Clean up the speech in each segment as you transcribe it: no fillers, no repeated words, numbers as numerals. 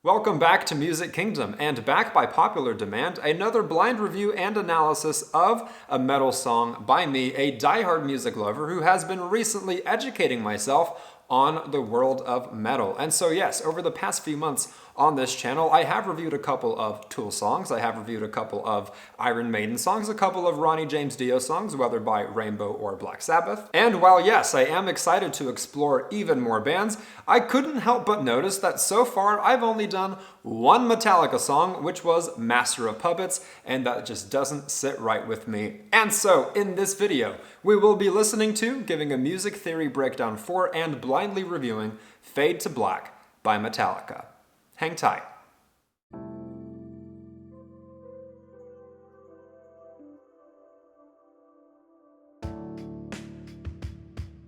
Welcome back to Music Kingdom, and back by popular demand, another blind review and analysis of a metal song by me, a diehard music lover who has been recently educating myself on the world of metal. And so yes, over the past few months on this channel, I have reviewed a couple of Tool songs, I have reviewed a couple of Iron Maiden songs, a couple of Ronnie James Dio songs, whether by Rainbow or Black Sabbath. And while yes, I am excited to explore even more bands, I couldn't help but notice that so far I've only done one Metallica song, which was Master of Puppets, and that just doesn't sit right with me. And so, in this video, we will be listening to, giving a music theory breakdown for, and blindly reviewing Fade to Black by Metallica. Hang tight.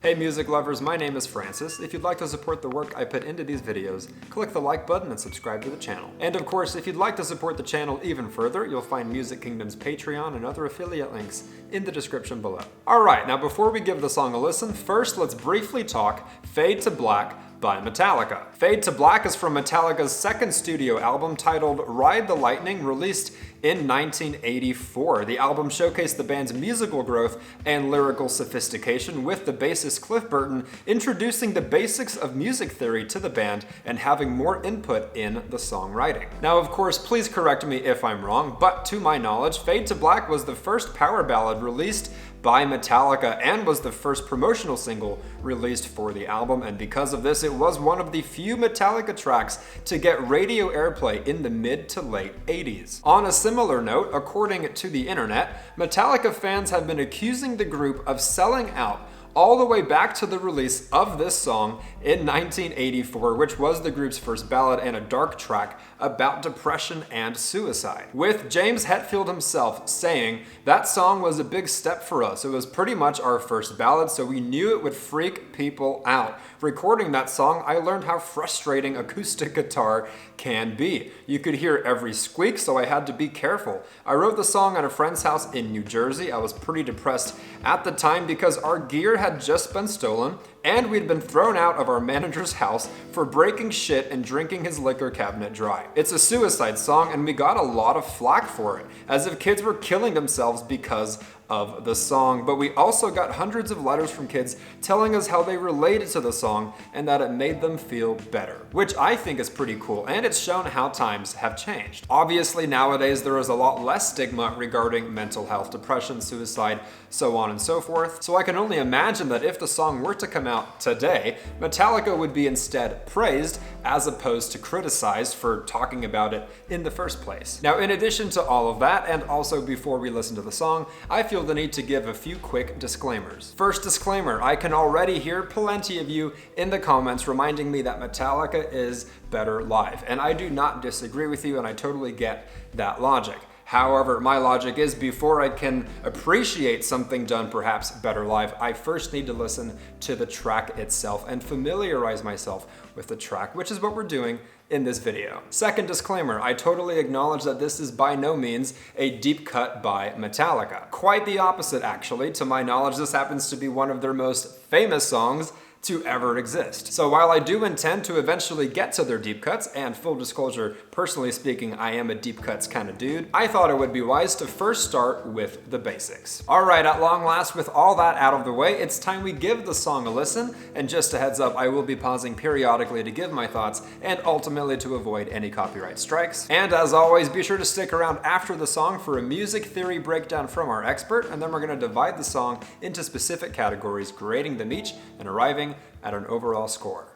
Hey music lovers, my name is Francis. If you'd like to support the work I put into these videos, click the like button and subscribe to the channel. And of course, if you'd like to support the channel even further, you'll find Music Kingdom's Patreon and other affiliate links in the description below. Alright, now before we give the song a listen, first let's briefly talk Fade to Black by Metallica. Fade to Black is from Metallica's second studio album titled Ride the Lightning, released in 1984. The album showcased the band's musical growth and lyrical sophistication, with the bassist Cliff Burton introducing the basics of music theory to the band and having more input in the songwriting. Now, of course, please correct me if I'm wrong, but to my knowledge, Fade to Black was the first power ballad released by Metallica and was the first promotional single released for the album, and because of this, it was one of the few Metallica tracks to get radio airplay in the mid to late 80s. On a similar note, according to the internet, Metallica fans have been accusing the group of selling out all the way back to the release of this song in 1984, which was the group's first ballad and a dark track about depression and suicide. With James Hetfield himself saying, "That song was a big step for us. It was pretty much our first ballad, so we knew it would freak people out. Recording that song, I learned how frustrating acoustic guitar can be. You could hear every squeak, so I had to be careful. I wrote the song at a friend's house in New Jersey. I was pretty depressed at the time because our gear had just been stolen, and we'd been thrown out of our manager's house for breaking shit and drinking his liquor cabinet dry. It's a suicide song, and we got a lot of flack for it, as if kids were killing themselves because of the song. But we also got hundreds of letters from kids telling us how they related to the song and that it made them feel better," which I think is pretty cool, and it's shown how times have changed. Obviously, nowadays there is a lot less stigma regarding mental health, depression, suicide, so on and so forth. So I can only imagine that if the song were to come out today, Metallica would be instead praised as opposed to criticized for talking about it in the first place. Now, in addition to all of that, and also before we listen to the song, I feel the need to give a few quick disclaimers. First disclaimer, I can already hear plenty of you in the comments reminding me that Metallica is better live, and I do not disagree with you, and I totally get that logic. However, my logic is, before I can appreciate something done perhaps better live, I first need to listen to the track itself and familiarize myself with the track, which is what we're doing in this video. Second disclaimer, I totally acknowledge that this is by no means a deep cut by Metallica. Quite the opposite, actually. To my knowledge, this happens to be one of their most famous songs to ever exist. So while I do intend to eventually get to their deep cuts, and full disclosure, personally speaking, I am a deep cuts kind of dude, I thought it would be wise to first start with the basics. Alright, at long last, with all that out of the way, it's time we give the song a listen, and just a heads up, I will be pausing periodically to give my thoughts, and ultimately to avoid any copyright strikes. And as always, be sure to stick around after the song for a music theory breakdown from our expert, and then we're going to divide the song into specific categories, grading them each, and arriving at an overall score.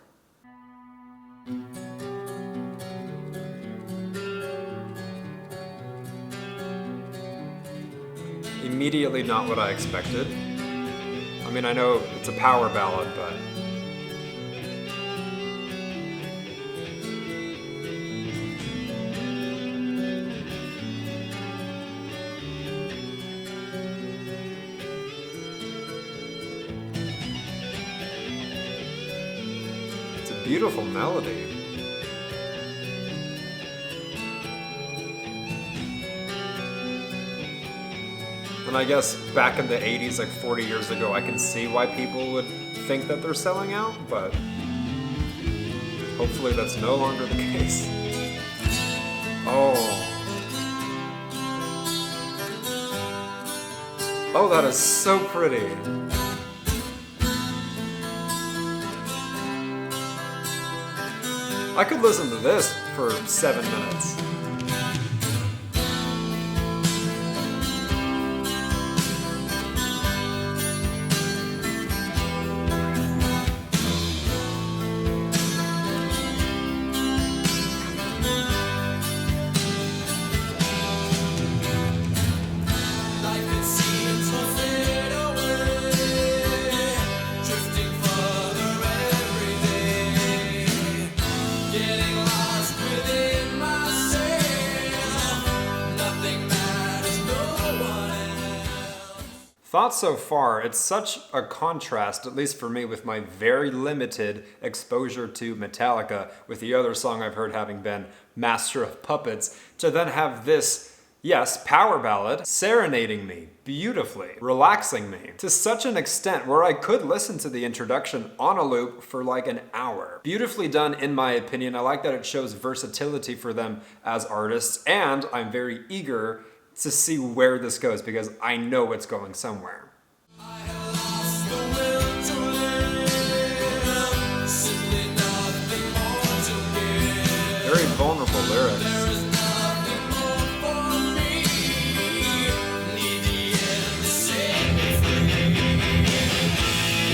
Immediately not what I expected. I mean, I know it's a power ballad, but beautiful melody. And I guess back in the 80s, like 40 years ago, I can see why people would think that they're selling out, but hopefully that's no longer the case. Oh, that is so pretty. I could listen to this for 7 minutes. Thoughts so far, it's such a contrast, at least for me, with my very limited exposure to Metallica, with the other song I've heard having been Master of Puppets, to then have this, yes, power ballad, serenading me beautifully, relaxing me, to such an extent where I could listen to the introduction on a loop for like an hour. Beautifully done, in my opinion. I like that it shows versatility for them as artists, and I'm very eager to see where this goes because I know it's going somewhere. Very vulnerable lyrics.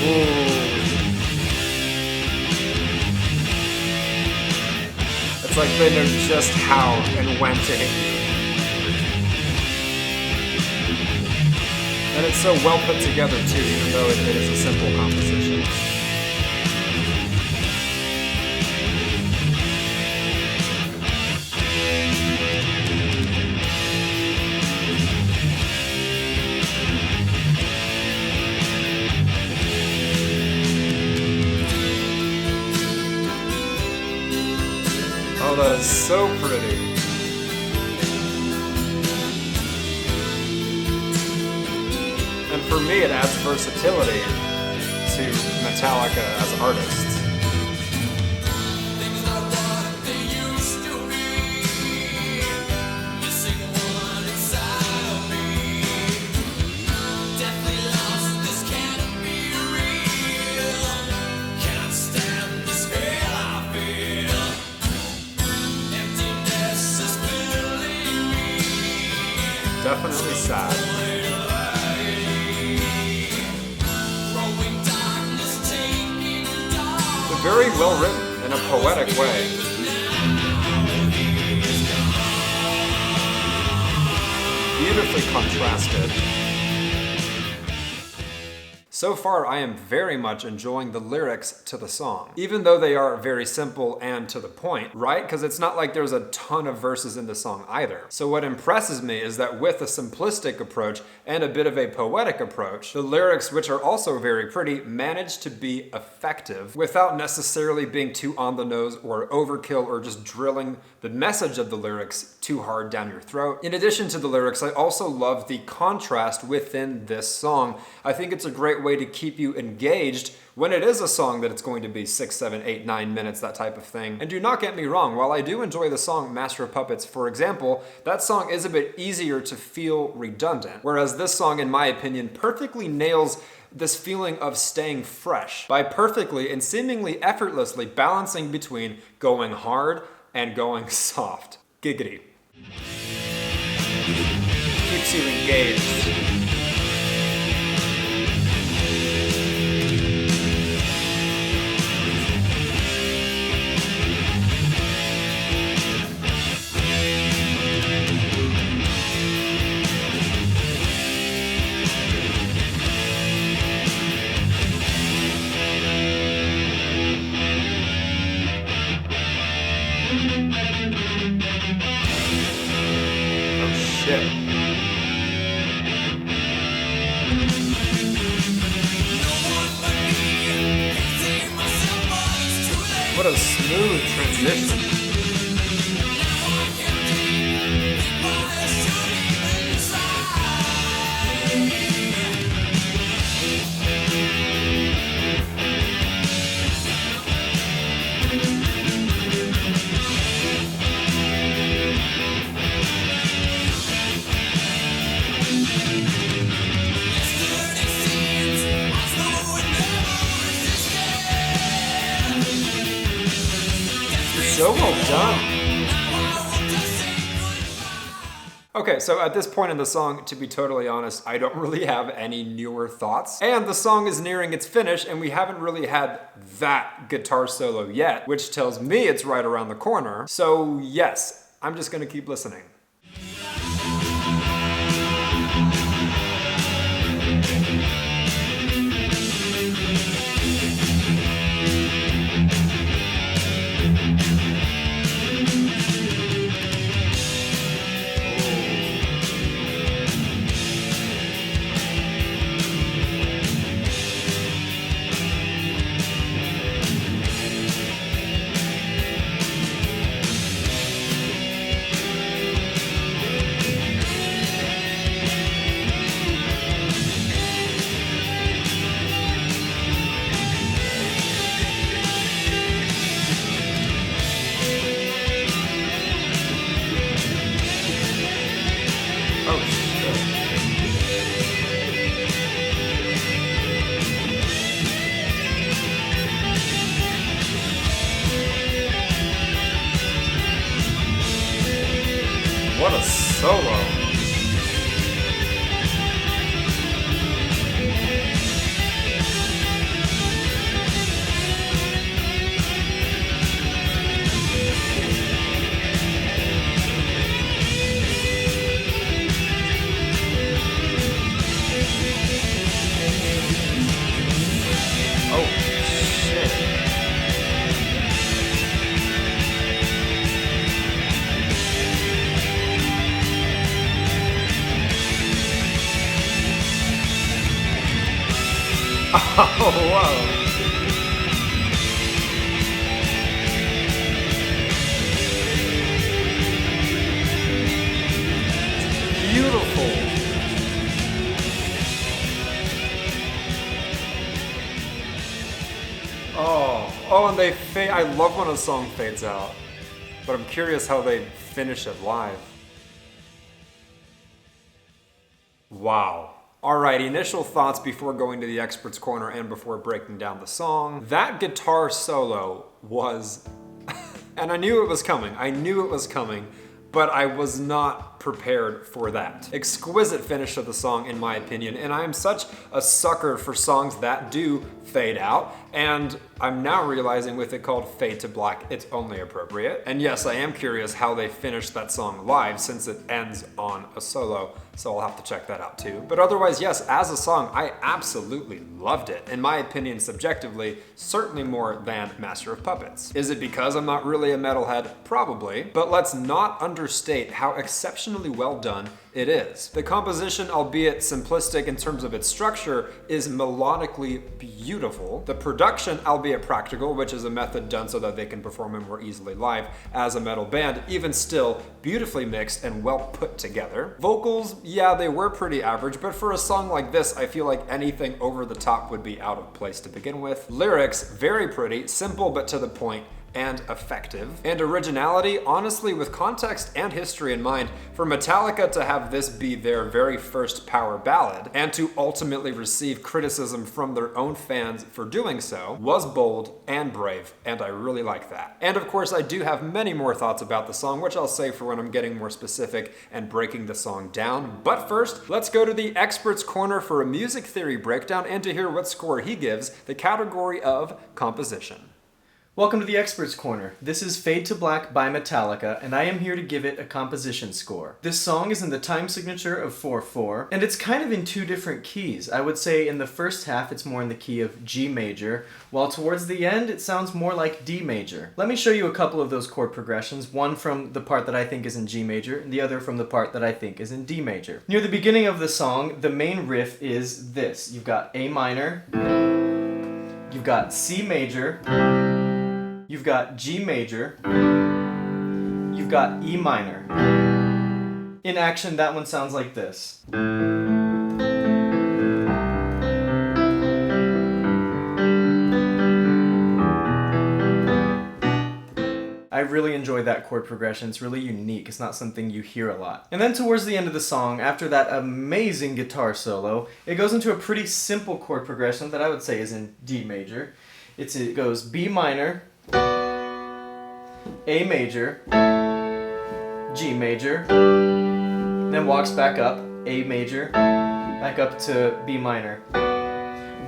Ooh. It's like they know just how and when to hit you. And it's so well put together too, even though it is a simple composition. Oh, that is so pretty. And for me, it adds versatility to Metallica as artists. Definitely sad. Very well written in a poetic way. Beautifully contrasted. So far, I am very much enjoying the lyrics to the song, even though they are very simple and to the point, right? Because it's not like there's a ton of verses in the song either. So what impresses me is that with a simplistic approach and a bit of a poetic approach, the lyrics, which are also very pretty, manage to be effective without necessarily being too on the nose or overkill or just drilling the message of the lyrics too hard down your throat. In addition to the lyrics, I also love the contrast within this song. I think it's a great way to keep you engaged when it is a song that it's going to be 6, 7, 8, 9 minutes, that type of thing. And do not get me wrong, while I do enjoy the song Master of Puppets, for example, that song is a bit easier to feel redundant, whereas this song, in my opinion, perfectly nails this feeling of staying fresh by perfectly and seemingly effortlessly balancing between going hard and going soft. Giggity. Keeps you engaged. What a smooth transition. done. Okay, so at this point in the song, to be totally honest, I don't really have any newer thoughts. And the song is nearing its finish, and we haven't really had that guitar solo yet, which tells me it's right around the corner. So yes, I'm just gonna keep listening. What a solo! Oh, shit. Oh, wow. Beautiful. Oh, and they fade. I love when a song fades out, but I'm curious how they finish it live. Wow. Alright, initial thoughts before going to the expert's corner and before breaking down the song. That guitar solo was, and I knew it was coming, but I was not prepared for that. Exquisite finish of the song in my opinion, and I'm such a sucker for songs that do fade out, and I'm now realizing with it called Fade to Black, it's only appropriate. And yes, I am curious how they finished that song live since it ends on a solo, so I'll have to check that out too. But otherwise, yes, as a song, I absolutely loved it. In my opinion, subjectively, certainly more than Master of Puppets. Is it because I'm not really a metalhead? Probably, but let's not understate how exceptionally well done it is. The composition, albeit simplistic in terms of its structure, is melodically beautiful. The production, albeit practical, which is a method done so that they can perform it more easily live as a metal band, even still beautifully mixed and well put together. Vocals, yeah, they were pretty average, but for a song like this, I feel like anything over the top would be out of place to begin with. Lyrics, very pretty, simple but to the point, and effective. And originality, honestly, with context and history in mind, for Metallica to have this be their very first power ballad, and to ultimately receive criticism from their own fans for doing so, was bold and brave, and I really like that. And of course, I do have many more thoughts about the song, which I'll say for when I'm getting more specific and breaking the song down. But first, let's go to the expert's corner for a music theory breakdown and to hear what score he gives the category of composition. Welcome to the Experts Corner. This is Fade to Black by Metallica, and I am here to give it a composition score. This song is in the time signature of 4/4, and it's kind of in two different keys. I would say in the first half it's more in the key of G major, while towards the end it sounds more like D major. Let me show you a couple of those chord progressions, one from the part that I think is in G major, and the other from the part that I think is in D major. Near the beginning of the song, the main riff is this. You've got A minor, you've got C major, you've got G major, you've got E minor. In action, that one sounds like this. I really enjoyed that chord progression. It's really unique. It's not something you hear a lot. And then towards the end of the song, after that amazing guitar solo, it goes into a pretty simple chord progression that I would say is in D major. It goes B minor, A major, G major, then walks back up, A major, back up to B minor.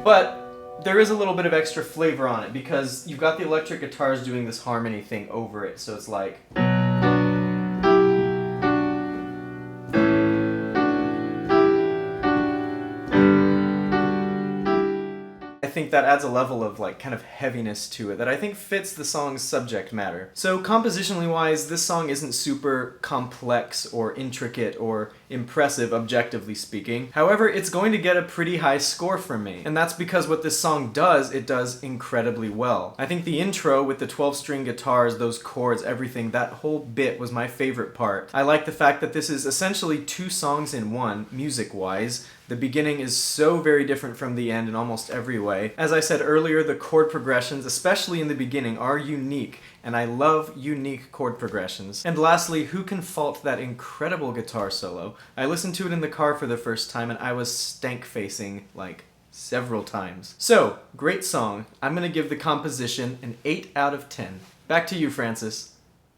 But there is a little bit of extra flavor on it because you've got the electric guitars doing this harmony thing over it, so it's like... I think that adds a level of like kind of heaviness to it that I think fits the song's subject matter. So compositionally wise, this song isn't super complex or intricate or impressive, objectively speaking. However, it's going to get a pretty high score from me. And that's because what this song does, it does incredibly well. I think the intro with the 12-string guitars, those chords, everything, that whole bit was my favorite part. I like the fact that this is essentially two songs in one, music-wise. The beginning is so very different from the end in almost every way. As I said earlier, the chord progressions, especially in the beginning, are unique, and I love unique chord progressions. And lastly, who can fault that incredible guitar solo? I listened to it in the car for the first time, and I was stank-facing, like, several times. So, great song. I'm gonna give the composition an 8 out of 10. Back to you, Francis.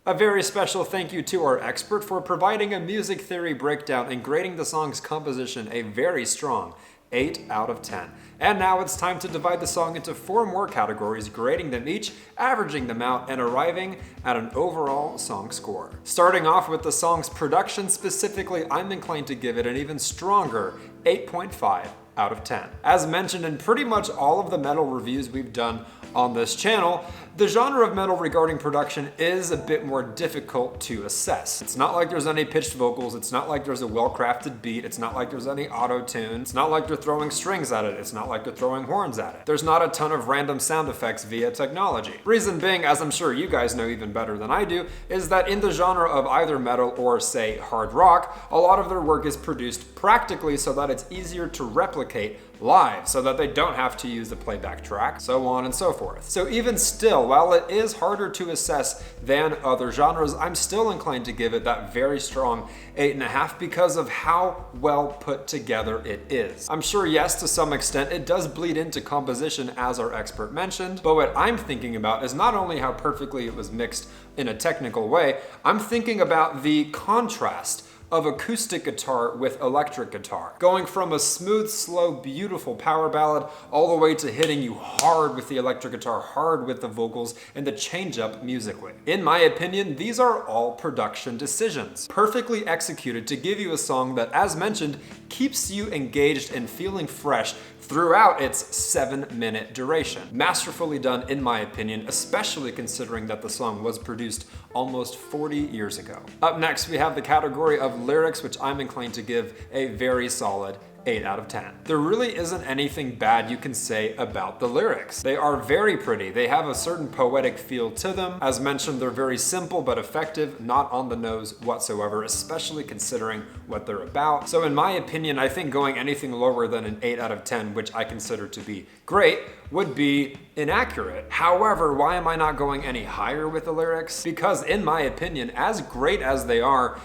A very special thank you to our expert for providing a music theory breakdown and grading the song's composition a very strong 8 out of 10. And now it's time to divide the song into 4 more categories, grading them each, averaging them out, and arriving at an overall song score. Starting off with the song's production specifically, I'm inclined to give it an even stronger 8.5 out of 10. As mentioned in pretty much all of the metal reviews we've done on this channel, the genre of metal regarding production is a bit more difficult to assess. It's not like there's any pitched vocals, it's not like there's a well-crafted beat, it's not like there's any auto-tune, it's not like they're throwing strings at it, it's not like they're throwing horns at it. There's not a ton of random sound effects via technology. Reason being, as I'm sure you guys know even better than I do, is that in the genre of either metal or, say, hard rock, a lot of their work is produced practically so that it's easier to replicate live, so that they don't have to use the playback track, so on and so forth. So even still, while it is harder to assess than other genres, I'm still inclined to give it that very strong 8.5 because of how well put together it is. I'm sure, yes, to some extent, it does bleed into composition as our expert mentioned, but what I'm thinking about is not only how perfectly it was mixed in a technical way, I'm thinking about the contrast of acoustic guitar with electric guitar. Going from a smooth, slow, beautiful power ballad all the way to hitting you hard with the electric guitar, hard with the vocals, and the change up musically. In my opinion, these are all production decisions, perfectly executed to give you a song that, as mentioned, keeps you engaged and feeling fresh throughout its 7-minute duration. Masterfully done, in my opinion, especially considering that the song was produced almost 40 years ago. Up next, we have the category of lyrics, which I'm inclined to give a very solid 8 out of 10. There really isn't anything bad you can say about the lyrics. They are very pretty. They have a certain poetic feel to them. As mentioned, they're very simple but effective, not on the nose whatsoever, especially considering what they're about. So in my opinion, I think going anything lower than an 8 out of 10, which I consider to be great, would be inaccurate. However, why am I not going any higher with the lyrics? Because in my opinion, as great as they aren't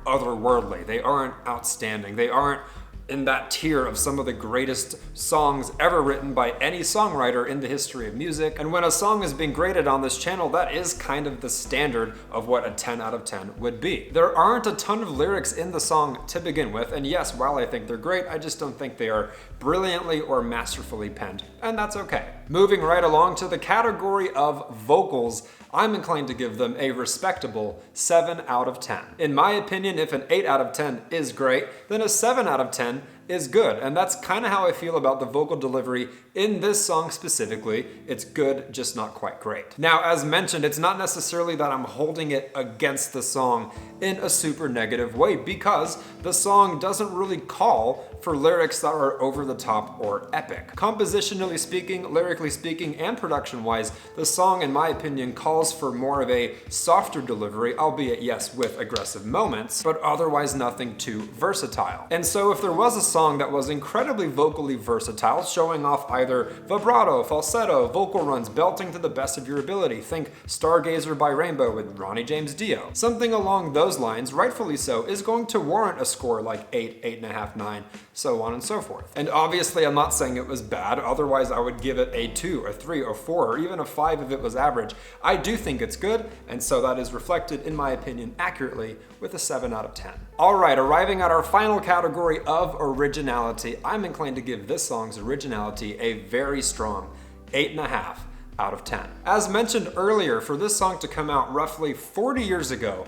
otherworldly. They aren't outstanding. They aren't in that tier of some of the greatest songs ever written by any songwriter in the history of music. And when a song is being graded on this channel, that is kind of the standard of what a 10 out of 10 would be. There aren't a ton of lyrics in the song to begin with, and yes, while I think they're great, I just don't think they are brilliantly or masterfully penned, and that's okay. Moving right along to the category of vocals, I'm inclined to give them a respectable 7 out of 10. In my opinion, if an 8 out of 10 is great, then a 7 out of 10 is good, and that's kind of how I feel about the vocal delivery in this song specifically. It's good, just not quite great. Now, as mentioned, it's not necessarily that I'm holding it against the song in a super negative way, because the song doesn't really call for lyrics that are over the top or epic. Compositionally speaking, lyrically speaking, and production-wise, the song, in my opinion, calls for more of a softer delivery, albeit, yes, with aggressive moments, but otherwise nothing too versatile. And so if there was a song song that was incredibly vocally versatile, showing off either vibrato, falsetto, vocal runs, belting to the best of your ability. Think Stargazer by Rainbow with Ronnie James Dio. Something along those lines, rightfully so, is going to warrant a score like 8, 8.5, 9, so on and so forth. And obviously I'm not saying it was bad, otherwise I would give it a 2, a 3, or 4, or even a 5 if it was average. I do think it's good, and so that is reflected, in my opinion, accurately with a 7 out of 10. Alright, arriving at our final category of originality, I'm inclined to give this song's originality a very strong 8.5 out of 10. As mentioned earlier, for this song to come out roughly 40 years ago,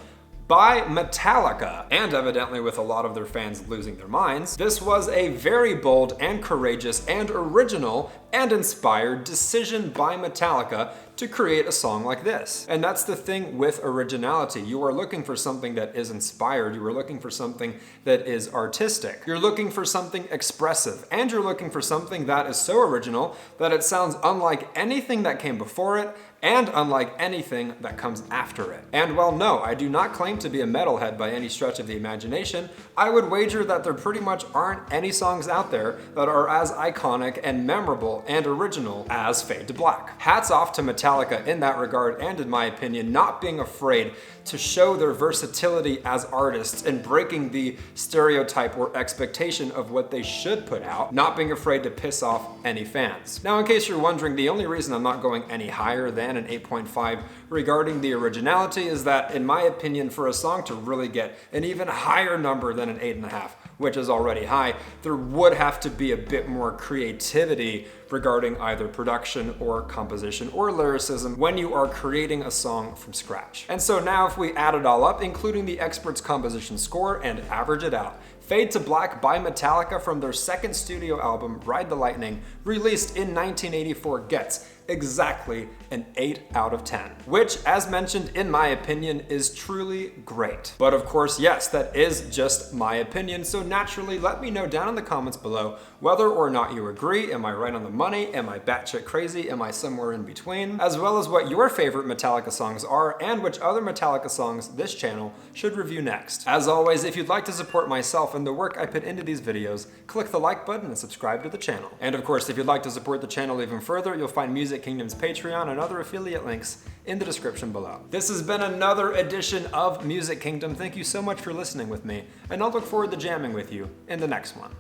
by Metallica, and evidently with a lot of their fans losing their minds, this was a very bold and courageous and original and inspired decision by Metallica to create a song like this. And that's the thing with originality. You are looking for something that is inspired, you are looking for something that is artistic, you're looking for something expressive, and you're looking for something that is so original that it sounds unlike anything that came before it, and unlike anything that comes after it. And while no, I do not claim to be a metalhead by any stretch of the imagination, I would wager that there pretty much aren't any songs out there that are as iconic and memorable and original as Fade to Black. Hats off to Metallica in that regard, and in my opinion, not being afraid to show their versatility as artists and breaking the stereotype or expectation of what they should put out, not being afraid to piss off any fans. Now, in case you're wondering, the only reason I'm not going any higher than an 8.5 regarding the originality is that, in my opinion, for a song to really get an even higher number than an 8.5, which is already high, there would have to be a bit more creativity regarding either production or composition or lyricism when you are creating a song from scratch. And so now if we add it all up, including the expert's composition score, and average it out, Fade to Black by Metallica from their second studio album, Ride the Lightning, released in 1984, gets exactly an 8 out of 10, which, as mentioned, in my opinion, is truly great. But of course, yes, that is just my opinion, so naturally let me know down in the comments below whether or not you agree. Am I right on the money? Am I batshit crazy? Am I somewhere in between? As well as what your favorite Metallica songs are and which other Metallica songs this channel should review next. As always, if you'd like to support myself and the work I put into these videos, click the like button and subscribe to the channel. And of course, if you'd like to support the channel even further, you'll find Music Kingdom's Patreon and other affiliate links in the description below. This has been another edition of Music Kingdom. Thank you so much for listening with me, and I'll look forward to jamming with you in the next one.